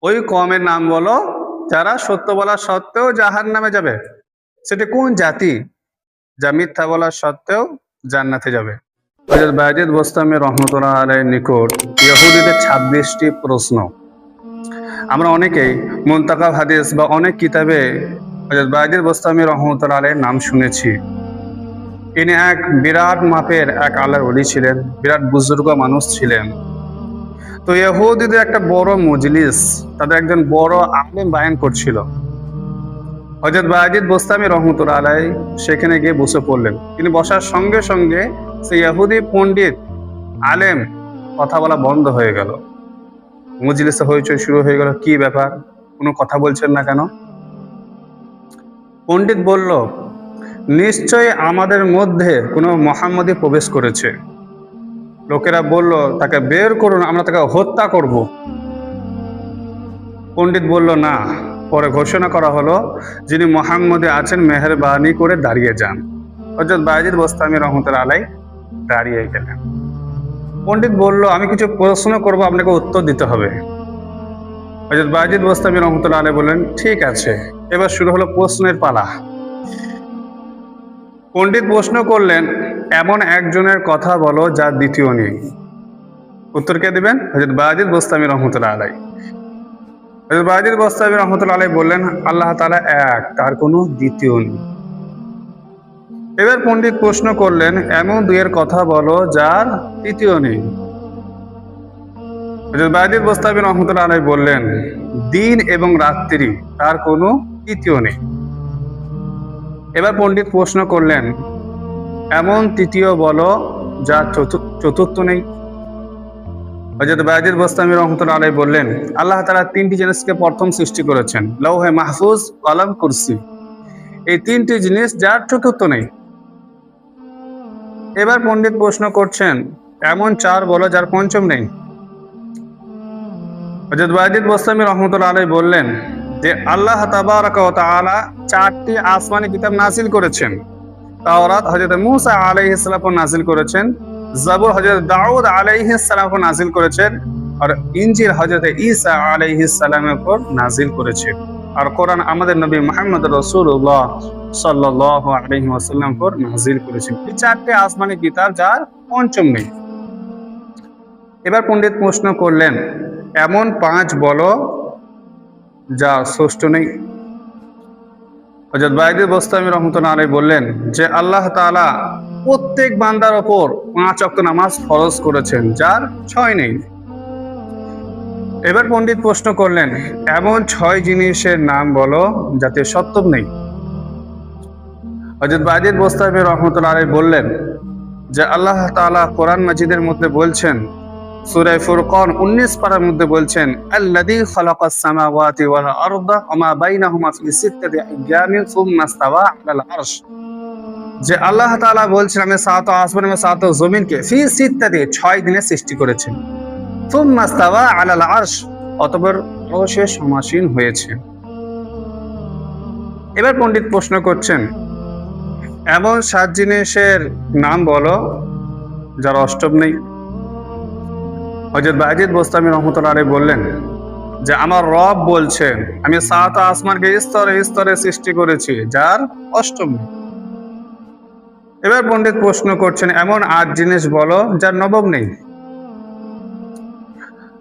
ওই কওমের নাম বলো যারা সত্য বলা সত্ত্বেও জাহান্নামে যাবে। সেটা কোন জাতি যা মিথ্যা বলা সত্ত্বেও জান্নাতে যাবে? হযরত বায়েজিদ বোস্তামি রহমতুল্লাহ আলাইহির নিকট ইহুদীদের 26টি প্রশ্ন। আমরা অনেকেই মুনতাকাব হাদিস বা অনেক কিতাবে হযরত বায়েজিদ বোস্তামি রহমতুল্লাহ আলাইহির নাম শুনেছি। ইনি এক বিরাট মাপের এক আল্লাহর ওলি ছিলেন, বিরাট বুজুর্গ মানুষ ছিলেন। তো ইহুদীদের একটা বড় মজলিস, তাদের একজন বড় আলেম বায়ান করছিল। হযরত বায়েজিদ বোস্তামি রহমতুল্লাহ আলাইহি সেখানে গিয়ে বসে পড়লেন। তিনি বসার সঙ্গে সঙ্গে সেই ইহুদি পণ্ডিত আলেম কথা বলা বন্ধ হয়ে গেল। মজলিসে হইচই শুরু হয়ে গেল, কি ব্যাপার, কোনো কথা বলছেন না কেন? পণ্ডিত বলল, নিশ্চয়ই আমাদের মধ্যে কোনো মুহাম্মদী প্রবেশ করেছে। লোকেরা বলল, তাকে বের করুন, আমরা তাকে হত্যা করব। পণ্ডিত বলল, না। পরে ঘোষণা করা হলো, যিনি মুহাম্মদী আছেন মেহেরবানি করে দাঁড়িয়ে যান। হযরত বায়েজিদ বোস্তামি রহমতুল্লাহ আলাইহি দাঁড়িয়ে গেলেন। পণ্ডিত বলল, আমি কিছু প্রশ্ন করব, আপনাকে উত্তর দিতে হবে। হযরত বায়েজিদ বোস্তামি রহমতুল্লাহ আলাইহি বললেন, ঠিক আছে। এবার শুরু হলো প্রশ্নের পালা। পণ্ডিত প্রশ্ন করলেন, এমন একজনের কথা বলো যার দ্বিতীয় নেই। উত্তর কে দিবেন? হযরত বায়েজিদ বোস্তামি রহমতুল্লাহ আলাইহি। হযরত বায়েজিদ বোস্তামি রহমতুল্লাহ আলাইহি বললেন, আল্লাহ তাআলা এক, তার কোনো দ্বিতীয় নেই। এবার পণ্ডিত প্রশ্ন করলেন, এমন দুইয়ের কথা বলো যার তৃতীয় নেই। হযরত বায়েজিদ বোস্তামি রহমতুল্লাহ আলাইহি বললেন, দিন এবং রাত্রি, তার কোনো তৃতীয় নেই। এবার পণ্ডিত প্রশ্ন করলেন, এমন তৃতীয় বলো যার চতুর্থ নেই। হযরত বায়েজিদ বোস্তামি রহমতুল্লাহ আলাইহি বললেন, আল্লাহ তাআলা তিনটি জিনিসকে প্রথম সৃষ্টি করেছেন, লৌহে মাহফুজ, কলম, কুরসি। এই তিনটি জিনিস যার চতুর্থ নেই। এবার পণ্ডিত প্রশ্ন করছেন, এমন চার বলো যার পঞ্চম নেই। হযরত বায়েজিদ বোস্তামি রহমতুল্লাহ আলাইহি বললেন যে আল্লাহ তাবারাকা ওয়া তাআলা চারটি আসমানি কিতাব নাযিল করেছেন। তাওরাত হযরত মূসা আলাইহিস সালাম নাযিল করেছেন, জাবুর হযরত দাউদ আলাইহিস সালাম নাযিল করেছেন, আর ইনজিল হযরত ঈসা আলাইহিস সালামের উপর নাযিল করেছেন। আর কোরআন আমাদের নবী মুহাম্মদ রাসূলুল্লাহ সাল্লাল্লাহু আলাইহি ওয়াসাল্লাম উপর নাযিল করেছেন। এই চারটি আসমানি কিতাব যার পঞ্চম নেই। এবার পণ্ডিত প্রশ্ন করলেন, এমন পাঁচ বলো যা ষষ্ঠ নেই। হযরত বায়েজিদ বোস্তামি রহমতুল্লাহ আলাইহি বললেন যে আল্লাহ তাআলা প্রত্যেক বান্দার ওপর 5 ওয়াক্ত নামাজ ফরজ করেছেন, যার 6 নেই। এবার পণ্ডিত প্রশ্ন করলেন, এমন 6 জিনিসের নাম বলো যাতে সপ্তম নেই। হযরত বায়েজিদ বোস্তামি রহমতুল্লাহ আলাইহি বললেন যে আল্লাহ তাআলা কোরআন মাজিদের মধ্যে বলছেন, সূরা ফুরকান 19 পারার মধ্যে বলছেন, আল্লাযী খালাকাস সামাওয়াতি ওয়াল আরদা ওয়া মা বাইনাহুমা ফি সিত্তাতি আইয়ামিন সুম্মা ইসতাওয়া আলাল আরশ। যে আল্লাহ তাআলা বলছেন, আমি সাত আসমান এবং সাত জমিনকে ফি সিত্তাতি 6 দিনে সৃষ্টি করেছেন, সুম্মা ইসতাওয়া আলাল আরশ, অতঃপর আরশে সমাসীন হয়েছে। এবার পণ্ডিত প্রশ্ন করছেন, এমন 7 জিনিসের নাম বলো যার অষ্টম নেই। হযরত বায়েজিদ বোস্তামি রহমতুল্লাহ আলাইহি বললেন যে আমার রব বলছেন, আমি সাত আসমানকে স্তরে স্তরে সৃষ্টি করেছি, যার অষ্টম নেই। এবার পণ্ডিত প্রশ্ন করছেন, এমন 8 জিনিস বলো যার নবম নেই।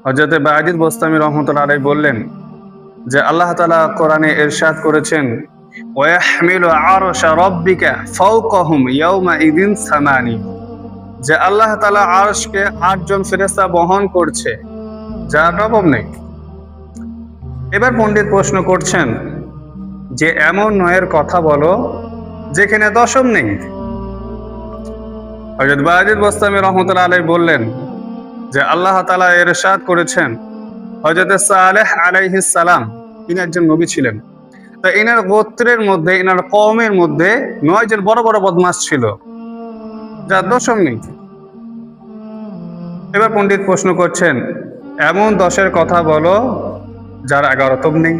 হযরত বায়েজিদ বোস্তামি রহমতুল্লাহ আলাইহি বললেন যে আল্লাহ তাআলা কোরআনে ইরশাদ করেছেন, ওয়া ইয়াহমিলু আরশা রাব্বিকা ফাওকাহুম ইয়াওমা ইদিন সামানি। যে আল্লাহ তাআলা আরশকে 8 জন ফেরেশতা বহন করছে, যার নবম নেই। এবার পণ্ডিত প্রশ্ন করছেন যে এমন 9 কথা বলো যেখানে দশম নেই। হযরত বায়েজিদ বোস্তামি রহমতুল্লাহ আলাইহি বললেন যে আল্লাহ তাআলা ইরশাদ করেছেন, হযরত সালেহ আলাইহিস সালাম তিনি একজন নবী ছিলেন। তো ইনার গোত্রের মধ্যে, ইনার কওমের মধ্যে 9 জন বড় বড় বদমাশ ছিল, যার দশম নেই। এবার পণ্ডিত প্রশ্ন করছেন, এমন 10 কথা বলো যার 11তম নেই।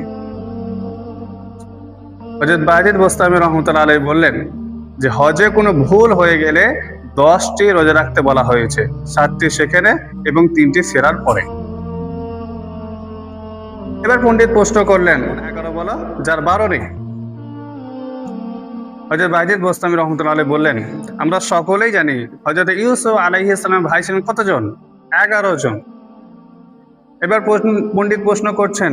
হযরত বায়েজিদ বোস্তামি রহমতুল্লাহ আলাইহি বললেন যে হজে কোনো ভুল হয়ে গেলে 10টি রোজা রাখতে বলা হয়েছে, 7টি সেখানে এবং 3টি ফেরার পরে। এবার পণ্ডিত প্রশ্ন করলেন 11 বলো যার 12 নেই। হযরত বায়জিদ বোস্তামী রহমতুল্লাহ আলাইহি বললেন, আমরা সকলেই জানি হযরত ইউসুফ আলাইহিস সালাম ভাই ছিলেন কতজন? 11 জন। এবার পণ্ডিত প্রশ্ন করছেন,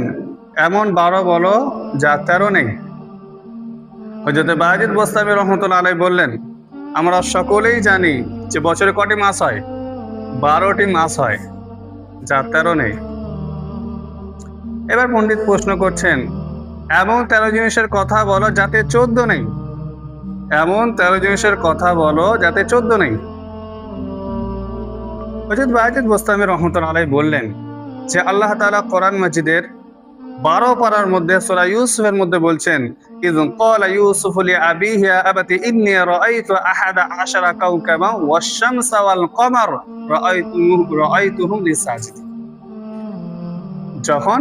এমন 12 বলো যার 13 নেই। হযরত বায়জিদ বোস্তামী রহমতুল্লাহ আলাইহি বললেন, আমরা সকলেই জানি যে বছরে কটি মাস হয়? 12টি মাস হয়, যার 13 নেই। এবার পণ্ডিত প্রশ্ন করছেন, এমন 13 জিনিসের কথা বলো যাতে 14 নেই। এমন 13 জিনিসের কথা বলো যাতে 14 নেই। হযরত বায়জিদ বোস্তামী রহমতুল্লাহ আলাইহি বললেন যে আল্লাহ তাআলা কোরআন মাজিদের 12 পারার মধ্যে সূরা ইউসুফের মধ্যে বলছেন, ইয ক্বালা ইউসুফু লিআবিহি ইয়া আবাতি ইন্নী রাআইতু আহাদা আশারা কাওকাবান ওয়াশ-শামসা ওয়াল কমার রাআইতুহুম লি সাজিদিন। যখন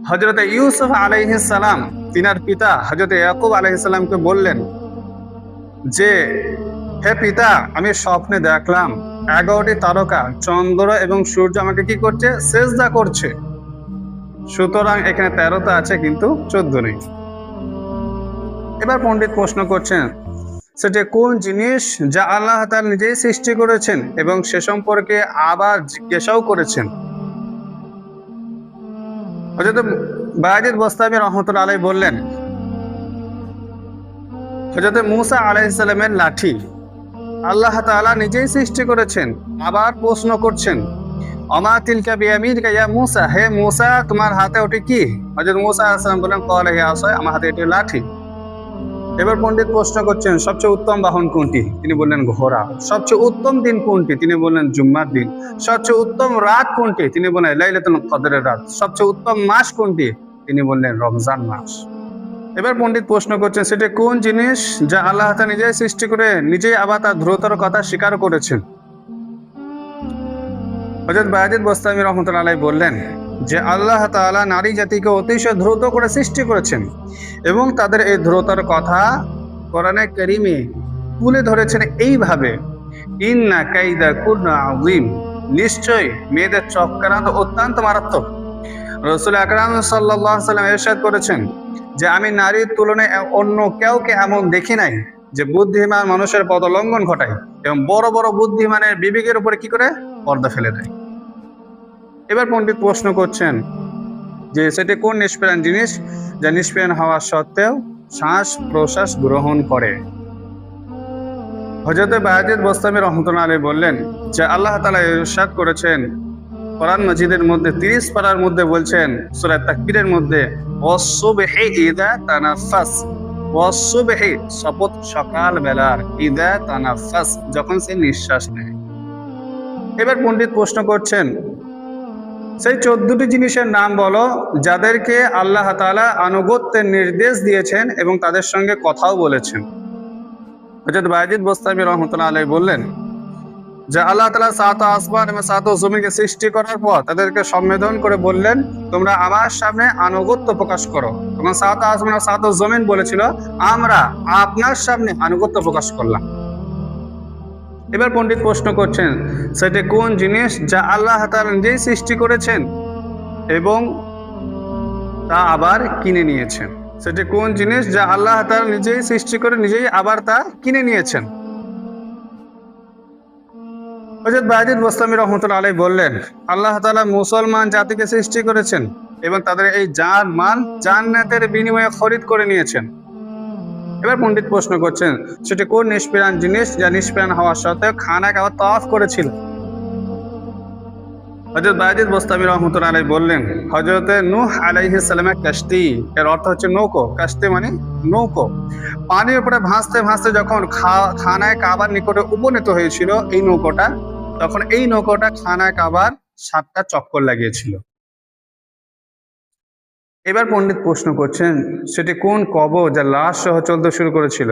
হযরত ইউসুফ আলাইহিস সালাম তিনার পিতা হযরত ইয়াকুব আলাইহিস সালামকে বললেন যে হে পিতা, আমি স্বপ্নে দেখলাম 11টি তারকা চন্দ্র এবং সূর্য আমাকে কি করছে? সেজদা করছে। সুতরাং এখানে 13টা আছে কিন্তু 14 নেই। এবার পণ্ডিত প্রশ্ন করছেন, সেটা কোন জিনিস যা আল্লাহ তাআলা নিজেই সৃষ্টি করেছেন এবং সে সম্পর্কে আবার জিজ্ঞাসাও করেছেন। হযরত বায়জিদ বোস্তামী রহমতুল্লাহ আলাইহি বললেন, হযরত মূসা আলাইহিস সালামের লাঠি আল্লাহ তাআলা নিজেই সৃষ্টি করেছেন। আবার প্রশ্ন করছেন, অমা তিলকা বিয়ামিনিকা ইয়া মূসা, হে মূসা তোমার হাতে ওটি কি? হযরত মূসা আলাইহিস সালাম বলেন, ক্বালা হিয়া আসায়, আমার হাতে এটি লাঠি। এবার পণ্ডিত প্রশ্ন করছেন, সবচেয়ে উত্তম বাহন কোনটি? তিনি বললেন ঘোড়া। সবচেয়ে উত্তম দিন কোনটি? তিনি বললেন জুম্মার দিন। সবচেয়ে উত্তম রাত কোনটি? তিনি বললেন লাইলাতুল কদরের রাত। সবচেয়ে উত্তম মাস কোনটি? তিনি বললেন রমজান মাস। এবার পণ্ডিত প্রশ্ন করছেন, সেটা কোন জিনিস যা আল্লাহ তাআলা নিজেই সৃষ্টি করে নিজেই আবার তার ধ্রুবতার কথা স্বীকার করেছেন? হযরত বায়জিদ বোস্তামী রহমতুল্লাহ আলাইহি বললেন যে আল্লাহ তাআলা নারী জাতিকে অতিশয় দ্রুত করে সৃষ্টি করেছেন এবং তাদের এই দ্রুততার কথা কোরআনে কারীমে তুলে ধরেছেন এইভাবে, ইন্না কাইদা কুন্না আযীম, নিশ্চয়ই মেয়েদের চক্রান্ত অত্যন্ত মারাত্মক। রাসূল আকরাম সাল্লাল্লাহু আলাইহি ওয়াসাল্লাম ইরশাদ করেছেন যে আমি নারীর তুলনায় অন্য কাউকে এমন দেখি নাই যে বুদ্ধিমান মানুষের পদলঙ্ঘন ঘটায় এবং বড় বড় বুদ্ধিমানের বিবেকের উপরে কি করে পর্দা ফেলে দেয়। এবার পণ্ডিত প্রশ্ন করছেন যে সেটি কোন নিষ্প্রাণ জিনিস যা নিষ্প্রাণ হওয়া সত্ত্বেও শ্বাস প্রশ্বাস গ্রহণ করে? হযরত বায়জিদ বোস্তামী রহমতুল্লাহ আলাইহি বললেন যে আল্লাহ তাআলা ইরশাদ করেছেন কোরআন মাজিদের মধ্যে 30 পারার মধ্যে বলছেন সূরা তাকবীরের মধ্যে, ওয়াস-সুবহি ইযা তানাফাস, ওয়াস-সুবহি শপথ সকাল বেলার, ইযা তানাফাস যখন সে নিঃশ্বাস নেয়। এবার পণ্ডিত প্রশ্ন করছেন, সেই 14টি জিনিসের নাম বলো যাদেরকে আল্লাহ তাআলা আনুগত্যের নির্দেশ দিয়েছেন এবং তাদের সঙ্গে কথাও বলেছেন। হযরত বায়জিদ বোস্তামী রাহমাতুল্লাহ আলাইহি বললেন যে আল্লাহ তাআলা 7 আসমান এবং 7 জমিনকে সৃষ্টি করার পর তাদেরকে সম্বোধন করে বললেন, তোমরা আমার সামনে আনুগত্য প্রকাশ করো। তখন 7 আসমান আর 7 জমিন বলেছিল, আমরা আপনার সামনে আনুগত্য প্রকাশ করলাম। এবার পণ্ডিত প্রশ্ন করছেন, সেটা কোন জিনিস যা আল্লাহ তাআলা নিজেই সৃষ্টি করেছেন এবং তা আবার কিনে নিয়েছেন? সেটা কোন জিনিস যা আল্লাহ তাআলা নিজেই সৃষ্টি করে নিজেই আবার তা কিনে নিয়েছেন? হযরত বায়জিদ বোস্তামী রাহমাতুল্লাহ আলাইহি বললেন, আল্লাহ তাআলা মুসলমান জাতিকে সৃষ্টি করেছেন এবং তাদের এই জান মাল জান্নাতের বিনিময়ে খরিদ করে নিয়েছেন। এবার পণ্ডিত প্রশ্ন করছেন, সেটি কোন নিষ্প্রাণ জিনিস যা নিষ্প্রাণ হওয়া সত্ত্বেও খানা খাওয়া তাওয়াফ করেছিল? হযরত বায়জিদ বোস্তামী রাহমাতুল্লাহ আলাইহি বললেন, হযরত নূহ আলাইহিস সালামের কাশতি, এর অর্থ হচ্ছে নৌকো। কাশতি মানে নৌকো। পানির উপরে ভাসতে ভাসতে যখন খানায় কাবার নিকটে উপনীত হয়েছিল এই নৌকোটা, তখন এই নৌকোটা খানায় কাবার 7টা চক্কর লাগিয়েছিল। এবার পণ্ডিত প্রশ্ন করছেন, সেটি কোন কবর যা লাশ সহ চলতে শুরু করেছিল?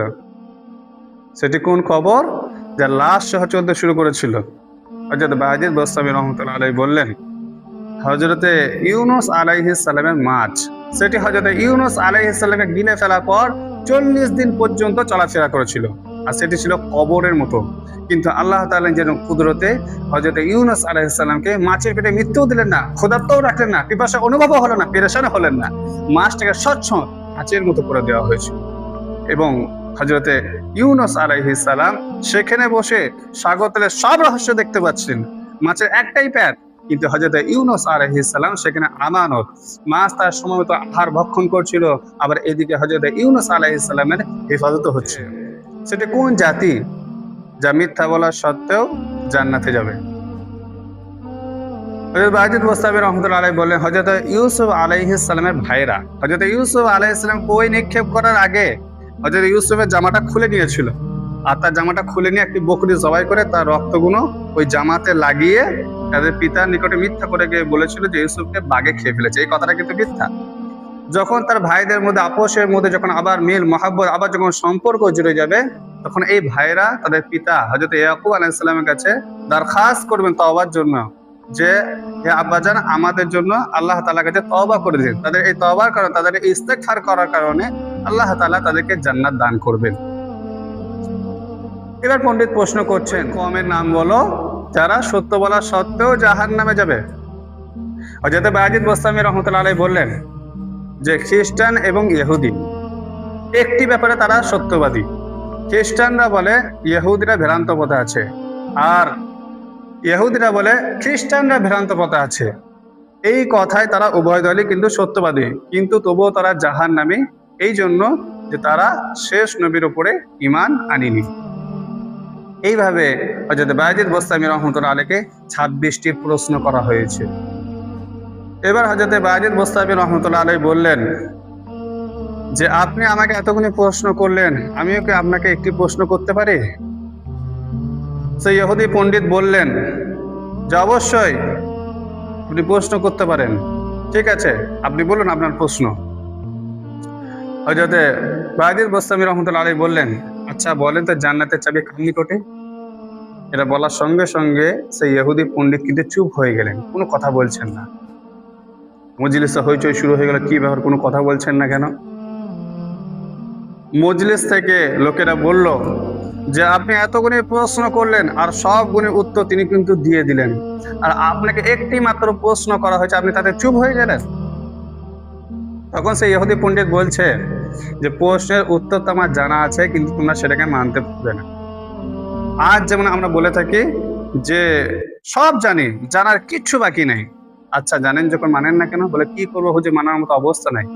সেটি কোন কবর যা লাশ সহ চলতে শুরু করেছিল? হযরত বায়জিদ বোস্তামী রাহমাতুল্লাহ আলাইহি বললেন, হযরতে ইউনুস আলাইহিস সালামের মাছ। সেটি হযরত ইউনুস আলাইহিস সালামকে গিলে ফেলার পর 40 দিন পর্যন্ত চলাফেরা করেছিল। আর সেটি ছিল কবরের মতো। কিন্তু আল্লাহ তাআলা যেন কুদরতে হযরত ইউনূস আলাইহিস সালামকে মাছের পেটে মৃত্যুও দিলেন না, ক্ষুধার্তও রাখলেন না, পিপাসা অনুভবও হলো না, পেরেশানও হলেন না। মাছটাকে স্বচ্ছ মাছের মতো করে দেওয়া হয়েছিল এবং হযরতে ইউনূস আলাইহিস সালাম সেখানে বসে সাগর তলের সব রহস্য দেখতে পাচ্ছেন। মাছের একটাই প্যাট, কিন্তু হযরত ইউনূস আলাইহিস সালাম সেখানে আমানত, মাছ তার সময়মতো আহার ভক্ষণ করছিল, আবার এদিকে হযরত ইউনূস আলাইহিস সালামের হেফাজত হচ্ছে। সেটা কোন জাতি যা মিথ্যা বলার সত্ত্বেও জান্নাতে যাবে? হযরত বাজিদ বোস্তামী রাহমাতুল্লাহ আলাইহি বললেন, হযরত ইউসুফ আলাইহিস সালামের ভাইরা হযরত ইউসুফ আলাইহিস সালাম কই নিক্ষেপ করার আগে হযরত ইউসুফের জামাটা খুলে নিয়েছিল, আর তার জামাটা খুলে নিয়ে একটি বকরি জবাই করে তার রক্তগুলো ওই জামাতে লাগিয়ে তাদের পিতার নিকটে মিথ্যা করে গিয়ে বলেছিল যে ইউসুফকে বাঘে খেয়ে ফেলেছে। এই কথাটা কিন্তু মিথ্যা। যখন তার ভাইদের মধ্যে আপোষের মধ্যে যখন আবার মিল মহাব্বত, আবার যখন সম্পর্ক জুড়ে যাবে, তখন এই ভাইরা তাদের পিতা হযরত ইয়াকুব আলাইহিস সালামের কাছে দরখাস্ত করবেন তওবার জন্য, যে হে আব্বাজান, আমাদের জন্য আল্লাহ তাআলার কাছে তওবা করে দিন। তাদের এই তওবার কারণে, তাদের এই ইস্তেগফার করার কারণে আল্লাহ তাআলা তাদেরকে জান্নাত দান করবেন। এবার পণ্ডিত প্রশ্ন করছেন, কওমের নাম বলো যারা সত্য বলা সত্ত্বেও জাহান্নামে যাবে। হযরত বাজিদ বোস্তামী রাহমাতুল্লাহ আলাইহি বললেন যে খ্রিস্টান এবং ইহুদি একটি ব্যাপারে তারা সত্যবাদী। খ্রিস্টানরা বলে ইহুদিরা ভ্রান্ত পথে আছে, আর ইহুদিরা বলে খ্রিস্টানরা ভ্রান্ত পথে আছে। এই কথায় তারা উভয় দলই কিন্তু সত্যবাদী, কিন্তু তবুও তারা জাহান্নামী, এই জন্য যে তারা শেষ নবীর উপরে ঈমান আনেনি। এইভাবে হযরত বাজিদ বোস্তামী রাহমাতুল্লাহ আলাইহিকে 26টি প্রশ্ন করা হয়েছে। এবার হযরত বাজিদ বোস্তামী রাহমাতুল্লাহ আলাইহি বললেন যে আপনি আমাকে এতগুলো প্রশ্ন করলেন, আমিও কি আপনাকে একটি প্রশ্ন করতে পারি? সেই ইহুদি পণ্ডিত বললেন যে অবশ্যই আপনি প্রশ্ন করতে পারেন। ঠিক আছে, আপনি বলুন আপনার প্রশ্ন। হযরত বাজিদ বোস্তামী রাহমাতুল্লাহ আলাইহি বললেন, আচ্ছা বলেন তো জান্নাতের চাবি কার নিকটে? এটা বলার সঙ্গে সঙ্গে সেই ইহুদি পণ্ডিত কিন্তু চুপ হয়ে গেলেন, কোনো কথা বলছেন না। মজলিসে হইচই শুরু হয়ে গেল, কি ব্যাপার, কোনো কথা বলছেন না কেন? মজলিস থেকে লোকেরা বলল যে আপনি এতগুলি প্রশ্ন করলেন আর সবগুলির উত্তর তিনি কিন্তু দিয়ে দিলেন, আর আপনাকে একটি মাত্র প্রশ্ন করা হয়েছে, আপনি তাতে চুপ হয়ে গেলেন। তখন সেই ইহুদি পণ্ডিত বলছে যে প্রশ্নের উত্তর তো আমার জানা আছে, কিন্তু তোমরা সেটাকে মানতে পারবে না। আজ যেমন আমরা বলে থাকি যে সব জানি, জানার কিচ্ছু বাকি নেই। আচ্ছা জানেন যখন মানেন না কেন? বলে কি করবো হুজুর, মানার মতো অবস্থা নাই,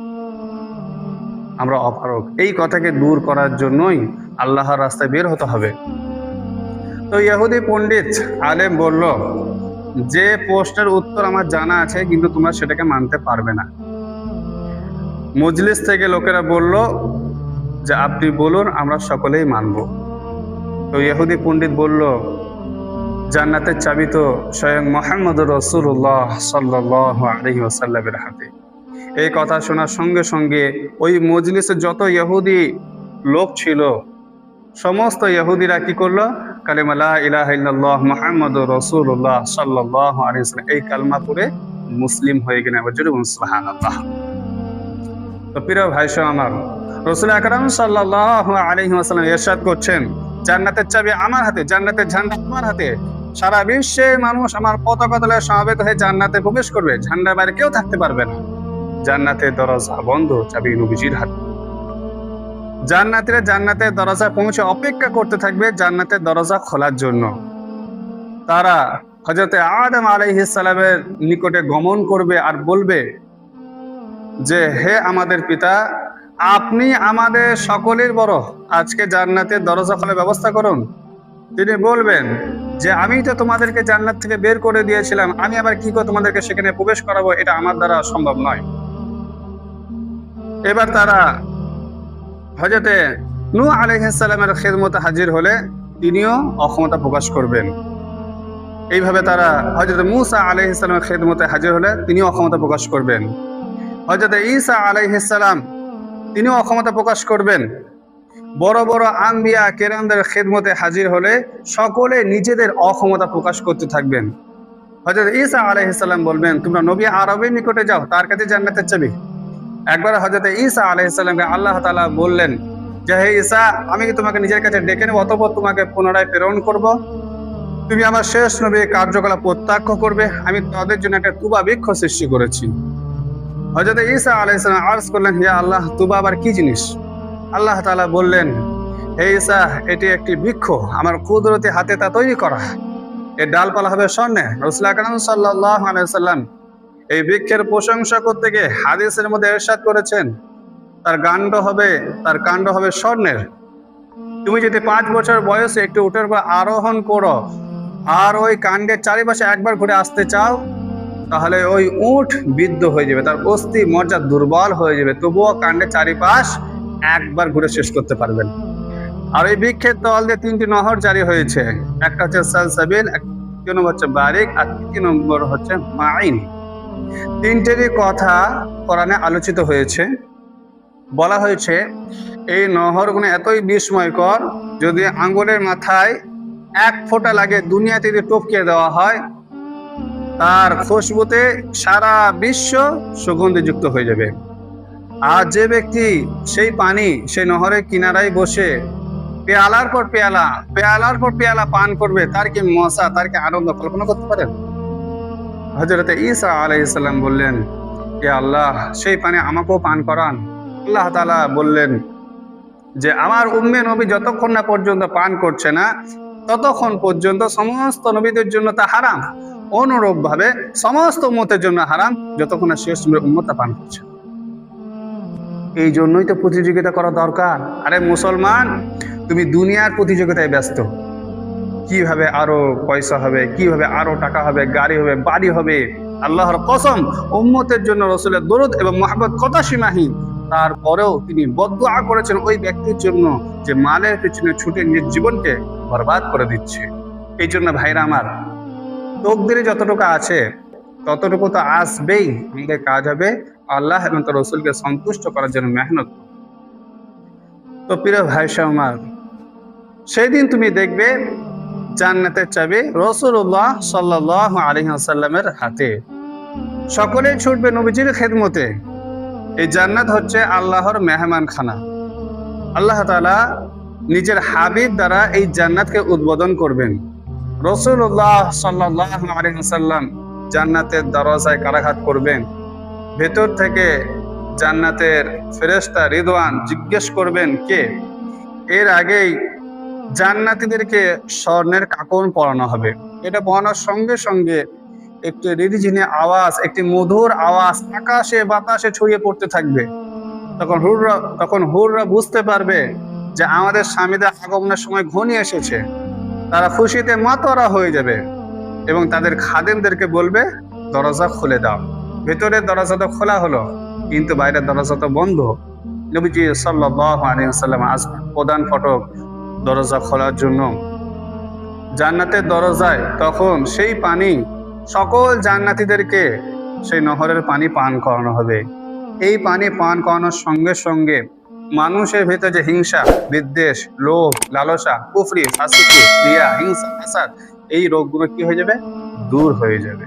আমরা অপারগ। এই কথাকে দূর করার জন্যই আল্লাহর রাস্তায় বের হতে হবে। তো ইহুদি পণ্ডিত আলেম বলল যে প্রশ্নের উত্তর আমার জানা আছে, কিন্তু তোমরা সেটাকে মানতে পারবে না। মজলিস থেকে লোকেরা বলল যে আপনি বলুন, আমরা সকলেই মানব। তো ইহুদি পণ্ডিত বলল জান্নাতের চাবি তো স্বয়ং মুহাম্মদুর রাসূলুল্লাহ সাল্লাল্লাহু আলাইহি ওয়াসাল্লামের হাতে। এই কথা শোনার সঙ্গে সঙ্গে ওই মজলিসে যত ইহুদি লোক ছিল, সমস্ত ইহুদিরা কি করলো? কালিমা লা ইলাহা ইল্লাল্লাহ মুহাম্মাদুর রাসূলুল্লাহ সাল্লাল্লাহু আলাইহি ওয়াসাল্লাম এই কালমা পড়ে মুসলিম হয়ে গেলেন। আবার জোরে বলুন সুবহানাল্লাহ। তো প্রিয় ভাইসো আমার, রাসূল আকরাম সাল্লাল্লাহু আলাইহি ওয়াসাল্লাম ইরশাদ করছেন, জান্নাতের চাবি আমার হাতে, জান্নাতের ঝান্ডা আমার হাতে। সারা বিশ্বের মানুষ আমার পতাকা তলে সমবেত হয়ে জান্নাতে প্রবেশ করবে, ঝান্ডার বাইরে কেউ থাকতে পারবে না। জান্নাতের দরজা বন্ধ, চাবি নবীজির হাতে। জান্নাতীরা জান্নাতের দরজা পৌঁছে অপেক্ষা করতে থাকবে জান্নাতের দরজা খোলার জন্য। তারা হযরত আদম আলাইহিস সালামের নিকটে গমন করবে আর বলবে যে হে আমাদের পিতা, আপনি আমাদের সকলের বড়, আজকে জান্নাতের দরজা খোলার ব্যবস্থা করুন। তিনি বলবেন যে আমি তো তোমাদেরকে জান্নাত থেকে বের করে দিয়েছিলাম, আমি আবার কি করে তোমাদেরকে সেখানে প্রবেশ করাবো? এটা আমার দ্বারা সম্ভব নয়। এবার তারা হযরতে নূহ আলাইহিস সালামের খিদমতে হাজির হলে তিনিও অক্ষমতা প্রকাশ করবেন। এইভাবে তারা হযরত মূসা আলাইহিস সালামের খিদমতে হাজির হলে তিনিও অক্ষমতা প্রকাশ করবেন। হযরত ঈসা আলাইহিস সালাম তিনিও অক্ষমতা প্রকাশ করবেন। বড় বড় আম্বিয়া কেরামদের খিদমতে হাজির হলে সকলে নিজেদের অক্ষমতা প্রকাশ করতে থাকবেন। হযরত ঈসা আলাইহিস সালাম বলবেন, তোমরা নবী আরবের নিকটে যাও, তার কাছে জান্নাতের চাবি। একবার হযরত ঈসা আলাইহিস সালামকে আল্লাহ তাআলা বললেন যে হে ঈসা, আমি কি তোমাকে নিজের কাছে ডেকে নেব, অতঃপর তোমাকে পুনরায় প্রেরণ করব, তুমি আমার শেষ নবী কার্যকলাপ প্রত্যাখ্য করবে, আমি তাদের জন্য একটা তুবা বৃক্ষ সৃষ্টি করেছি। হযরত ঈসা আলাইহিস সালাম আরজ করলেন, হে আল্লাহ, তুবা আবার কি জিনিস? আল্লাহ তাআলা বললেন, হে ঈসা, এটি একটি বৃক্ষ, আমার কুদরতি হাতে তা তৈরি করা। এর ডালপালা হবে স্বর্ণের। রাসূল আকরাম সাল্লাল্লাহু আলাইহি ওয়াসাল্লাম এই বৃক্ষের প্রশংসা করতে গিয়ে হাদিসের মধ্যে ইরশাদ করেছেন, তার কাণ্ড হবে স্বর্ণের। তুমি যদি 5 বছর বয়সে একটি উটের উপর আরোহণ করো আর ওই কাণ্ডের চারিপাশে একবার ঘুরে আসতে চাও, তাহলে ওই উট বিদ্ধ হয়ে যাবে, তার অস্থি মজ্জা দুর্বল হয়ে যাবে, তবুও কাণ্ডের চারিপাশ একবার ঘুরে শেষ করতে পারবেন। আর এই বৃক্ষের তল দিয়ে 3টি নহর জারি হয়েছে, একটা হচ্ছে সালসাবিল, দ্বিতীয় নম্বর হচ্ছে বারিক, আর তৃতীয় নম্বর হচ্ছে মাইন। 3টেরই কথা কোরআনে আলোচিত হয়েছে। বলা হয়েছে এই নহরগুলো এতই বিস্ময়কর, যদি আঙ্গুলের মাথায় 1 ফোঁটা লাগে দুনিয়াতে যদি টপকিয়ে দেওয়া হয়, তার খুশবুতে সারা বিশ্ব সুগন্ধিযুক্ত হয়ে যাবে। আর যে ব্যক্তি সেই নহরের কিনারায় বসে পেয়ালার পর পেয়ালা পান করবে, তার কি মজা, তার কি আনন্দ কল্পনা করতে পারেন? হযরত ঈসা আলাইহিস সালাম বললেন, ইয়া আল্লাহ, সেই পানি আমাকেও পান করান। আল্লাহ তাআলা বললেন যে আমার উম্মে নবী যতক্ষণ না পর্যন্ত পান করছে না, ততক্ষণ পর্যন্ত সমস্ত নবীদের জন্য তা হারাম। অনুরূপভাবে সমস্ত উম্মতের জন্য হারাম যতক্ষণ না শেষ নবীর উম্মতটা পান করছে। এই জন্যই তো প্রতিযোগিতা করা দরকার। আরে মুসলমান, তুমি দুনিয়ার প্রতিযোগিতায় ব্যস্ত, কিভাবে আরো পয়সা হবে, কিভাবে আরো টাকা হবে, গাড়ি হবে, বাড়ি হবে। আল্লাহর কসম, উম্মতের জন্য রাসূলের দরুদ এবং মহব্বত কত সীমাহীন। তারপরেও তিনি বদদুআ করেছেন ওই ব্যক্তির জন্য যে মালের পিছনে ছুটে নিজের জীবনকে বরবাদ করে দিচ্ছে। এই জন্য ভাইরা আমার, তকদিরে যতটুকু আছে ততটুকু তো আসবেই। আমাদের কাজ হবে আল্লাহ এবং তার রাসূলকে সন্তুষ্ট করার জন্য মেহনত। তো প্রিয় ভাই আমার, সেই দিন তুমি দেখবে জান্নাতের চাবি রাসূলুল্লাহ সাল্লাল্লাহু আলাইহি ওয়াসাল্লামের হাতে। সকলেই ছুটবে নবীজির খেদমতে। এই জান্নাত হচ্ছে আল্লাহর মেহমানখানা। আল্লাহ তাআলা নিজের হাবিব দ্বারা এই জান্নাতকে উদ্বোধন করবেন। রাসূলুল্লাহ সাল্লাল্লাহু আলাইহি ওয়াসাল্লাম জান্নাতের দরজায় কারাঘাত করবেন। ভেতর থেকে জান্নাতের ফেরেশতা রিদওয়ান জিজ্ঞেস করবেন, কে? এর আগেই জান্নাতীদেরকে স্বর্ণের কাকন পরানো হবে। এটা পরানোর সঙ্গে সঙ্গে একটি রিরিঝিনি আওয়াজ, একটি মধুর আওয়াজ আকাশে বাতাসে ছড়িয়ে পড়তে থাকবে। তখন হুররা বুঝতে পারবে যে আমাদের স্বামীদের আগমনের সময় ঘনিয়ে এসেছে। তারা খুশিতে মাতোয়ারা হয়ে যাবে এবং তাদের খাদেমদেরকে বলবে, দরজা খুলে দাও। ভেতরের দরজা তো খোলা হলো, কিন্তু বাইরের দরজা তো বন্ধ। নবীজি সাল্লাল্লাহু আলাইহি ওয়াসাল্লাম আসবেন প্রধান ফটক দরজা খোলার জন্য জান্নাতের দরজায়। তখন সেই পানি সকল জান্নাতীদেরকে সেই নহরের পানি পান করানো হবে। এই পানি পান করানোর সঙ্গে সঙ্গে মানুষের ভেতরে যে হিংসা, বিদ্বেষ, লোভ, লালসা, কুফরি, ফাসিকি, রিয়া, হিংসা, হাসাদ, এই রোগগুলো কি হয়ে যাবে? দূর হয়ে যাবে।